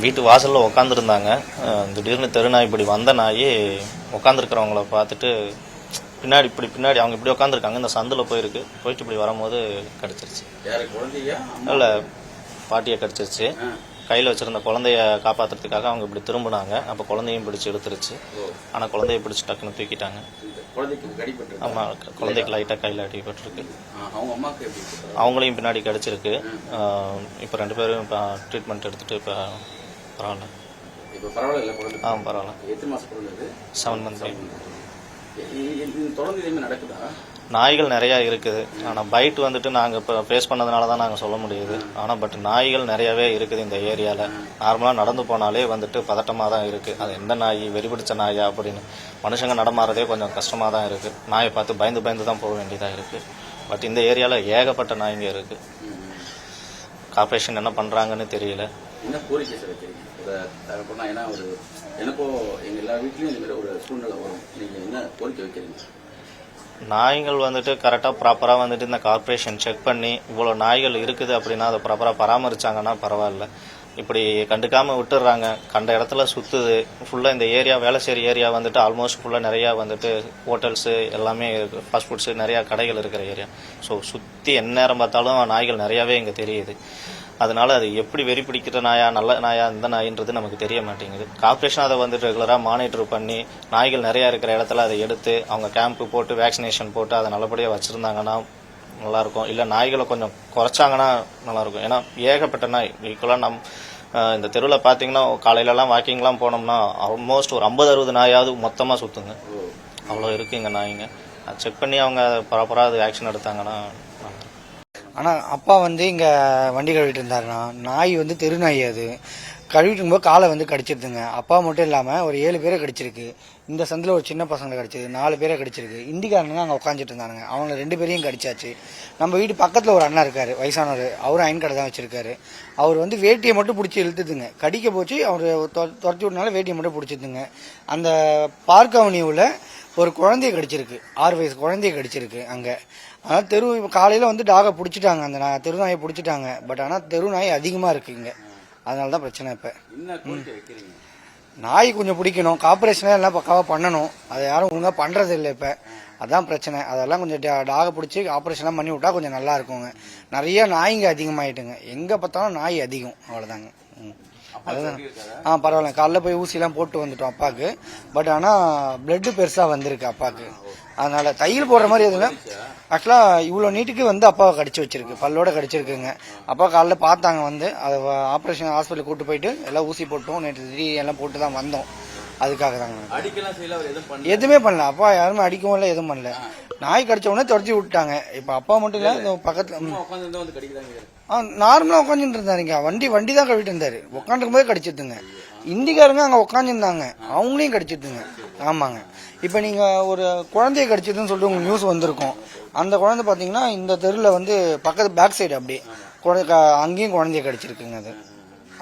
வீட்டு வாசலில் உட்காந்துருந்தாங்க. திடீர்னு தெருநாய் இப்படி வந்த நாய் உட்காந்துருக்கிறவங்கள பார்த்துட்டு பின்னாடி அவங்க இப்படி உட்காந்துருக்காங்க, இந்த சந்தில் போயிட்டு இப்படி வரும்போது கடிச்சிருச்சு. இல்லை, பாட்டியை கடிச்சிருச்சு. கையில் வச்சிருந்த குழந்தைய காப்பாற்றுறதுக்காக அவங்க இப்படி திரும்பினாங்க. அப்போ குழந்தையும் பிடிச்சி இழுத்துருச்சு. ஆனால் குழந்தைய பிடிச்சி டக்குன்னு தூக்கிட்டாங்க. ஆமாம், குழந்தைக்கு லைட்டாக கையில் அடிபட்டுருக்கு. அவங்களையும் பின்னாடி கடிச்சிருக்கு. இப்போ 2 பேரும் இப்போ ட்ரீட்மெண்ட் எடுத்துகிட்டு இப்போ பரவாயில்ல. பரவாயில்ல. 7 months. நாய்கள் நிறையா இருக்குது. ஆனால் பைட் வந்துட்டு நாங்கள் இப்போ ஃபேஸ் பண்ணதுனால தான் நாங்கள் சொல்ல முடியுது. ஆனால் பட் நாய்கள் நிறையாவே இருக்குது இந்த ஏரியாவில். நார்மலாக நடந்து போனாலே வந்துட்டு பதட்டமாக தான் இருக்குது. அது எந்த நாய், வெறிபிடிச்ச நாயா அப்படின்னு மனுஷங்க நடமாறதே கொஞ்சம் கஷ்டமாக தான் இருக்குது. நாயை பார்த்து பயந்து தான் போக வேண்டியதாக இருக்குது. பட் இந்த ஏரியாவில் ஏகப்பட்ட நாய்ங்க இருக்குது. கார்பரேஷன் என்ன பண்ணுறாங்கன்னு தெரியல. என்ன கோரிக்கை சார் வைக்கிறீங்க? ஏன்னா எனக்கோ எங்கள் எல்லா வீட்லையும் இந்த மாதிரி ஒரு சூழ்நிலை வரும். நீங்கள் என்ன கோரிக்கை வைக்கிறீங்க? நாய்கள் வந்துட்டு கரெக்டாக ப்ராப்பராக வந்துட்டு இந்த கார்பரேஷன் செக் பண்ணி இவ்வளோ நாய்கள் இருக்குது அப்படின்னா அதை ப்ராப்பராக பராமரிச்சாங்கன்னா பரவாயில்ல. இப்படி கண்டுக்காமல் விட்டுடுறாங்க. கண்ட இடத்துல சுற்றுது. ஃபுல்லாக இந்த ஏரியா, வேளச்சேரி ஏரியா வந்துட்டு ஆல்மோஸ்ட் ஃபுல்லாக நிறையா வந்துட்டு ஹோட்டல்ஸு எல்லாமே இருக்குது, ஃபாஸ்ட் ஃபுட்ஸு நிறையா கடைகள் இருக்கிற ஏரியா. ஸோ சுற்றி எந்நேரம் பார்த்தாலும் நாய்கள் நிறையாவே இங்கே தெரியுது. அதனால அது எப்படி வெறி பிடிக்கிற நாயா, நல்ல நாயா, இந்த நாயின்றது நமக்கு தெரிய மாட்டேங்குது. கார்பரேஷன் அதை வந்துட்டு ரெகுலராக மானிட்டர் பண்ணி நாய்கள் நிறையா இருக்கிற இடத்துல அதை எடுத்து அவங்க கேம்ப்பு போட்டு வேக்சினேஷன் போட்டு அதை நல்லபடியாக வச்சுருந்தாங்கன்னா நல்லாயிருக்கும். இல்லை நாய்களை கொஞ்சம் குறைச்சாங்கன்னா நல்லாயிருக்கும். ஏன்னா ஏகப்பட்ட நாய் ஈக்குவலாக இந்த தெருவில் பார்த்தீங்கன்னா காலையிலலாம் வாக்கிங்லாம் போனோம்னா ஆல்மோஸ்ட் ஒரு 50-60 நாயாவது மொத்தமாக சுற்றுங்க. அவ்வளோ இருக்குது இங்கே நாய்ங்க. அதை செக் பண்ணி அவங்க ப்ராப்பராக அது ஆக்ஷன் எடுத்தாங்கன்னா. ஆனால் அப்பா இங்கே வண்டி கழுவிட்டு இருந்தாருன்னா நாய் தெரு நாய். அது கழுவிட்டு இருக்கும்போது காலை கடிச்சிருதுங்க. அப்பா மட்டும் இல்லாமல் ஒரு 7 பேரை கடிச்சிருக்கு. இந்த சந்தில் ஒரு சின்ன பசங்களை கடிச்சிது, 4 பேரை கடிச்சிருக்கு. இந்திக்காரனுங்க அங்கே உட்காந்துட்டு இருந்தானுங்க, அவங்க 2 பேரையும் கடிச்சாச்சு. நம்ம வீட்டு பக்கத்தில் ஒரு அண்ணா இருக்காரு, வயசானவர். அவரும் அயன் கடை தான் வச்சிருக்காரு. அவர் வேட்டியை மட்டும் பிடிச்சி இழுத்துதுங்க. கடிக்க போச்சு. அவர் துரத்தி விட்டனால வேட்டியை மட்டும் பிடிச்சிதுங்க. அந்த பார்க் அவனியூவில் ஒரு குழந்தைய கடிச்சிருக்கு, 6 வயசு குழந்தைய கடிச்சிருக்கு அங்கே. ஆனால் தெரு காலையில் டாகை பிடிச்சிட்டாங்க, அந்த தெரு நாயை பிடிச்சிட்டாங்க. பட் ஆனால் தெரு நாய் அதிகமாக இருக்குது இங்கே. அதனால தான் பிரச்சனை. இப்போ நாய் கொஞ்சம் பிடிக்கணும், கார்பரேஷனாக எல்லாம் பக்காவாக பண்ணணும். அதை யாரும் ஒழுங்காக பண்ணுறது இல்லை இப்போ. அதான் பிரச்சனை. அதெல்லாம் கொஞ்சம் டாகை பிடிச்சி ஆப்ரேஷன்லாம் பண்ணி விட்டா கொஞ்சம் நல்லா இருக்குங்க. நிறைய நாய்ங்க அதிகமாகிட்டுங்க. எங்கே பார்த்தாலும் நாய் அதிகம். அவ்வளோதாங்க. அதுதான். பரவாயில்ல. காலைல போய் ஊசிலாம் போட்டு வந்துட்டோம் அப்பாவுக்கு. பட் ஆனால் பிளட்டு பெருசாக வந்திருக்கு அப்பாவுக்கு. அதனால தையல் போடுற மாதிரி எதுவும் ஆக்சுவலாக இவ்வளோ நீட்டுக்கு அப்பாவை கடிச்சு வச்சிருக்கு, பல்லோட கடிச்சிருக்குங்க. அப்பா காலைல பார்த்தாங்க. அதை ஆப்ரேஷன் ஹாஸ்பிட்டலுக்கு கூட்டு போயிட்டு எல்லாம் ஊசி போட்டோம். நேற்று எல்லாம் போட்டு தான் வந்தோம். அதுக்காக தாங்க. எதுவுமே பண்ணல. அப்பா யாருமே அடிக்கவும் இல்லை, எதுவும் பண்ணல. நாய் கடிச்ச உடனே தொடச்சி விட்டாங்க. இப்போ அப்பா மட்டும் இல்லை, பக்கத்தில் நார்மலா உட்காந்துட்டு இருந்தாருங்க. வண்டி தான் கழுவிட்டு இருந்தாரு. உட்காந்துக்கும் போதே கடிச்சிட்டுங்க. இந்திக்காரங்க அங்க உட்காந்துருந்தாங்க, அவங்களையும் கடிச்சிட்டுங்க. ஆமாங்க. இப்ப நீங்க ஒரு குழந்தைய கடிச்சதுன்னு சொல்லிட்டு உங்களுக்கு நியூஸ் வந்திருக்கும். அந்த குழந்தை பாத்தீங்கன்னா இந்த தெருவில் பக்கத்து பேக் சைடு அப்படி அங்கேயும் குழந்தைய கடிச்சிருக்குங்க.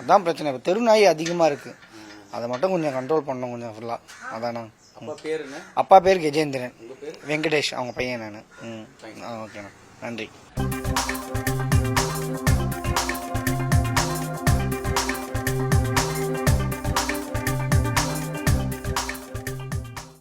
அதான் பிரச்சனை. இப்போ தெரு நாய் அதிகமா இருக்கு. அதை மட்டும் கொஞ்சம் கண்ட்ரோல் பண்ணணும் கொஞ்சம் ஃபுல்லா. அதானா. அப்பா பேர் கஜேந்திரன், வெங்கடேஷ் அவங்க பையன். நான் ஓகேண்ணா, நன்றி.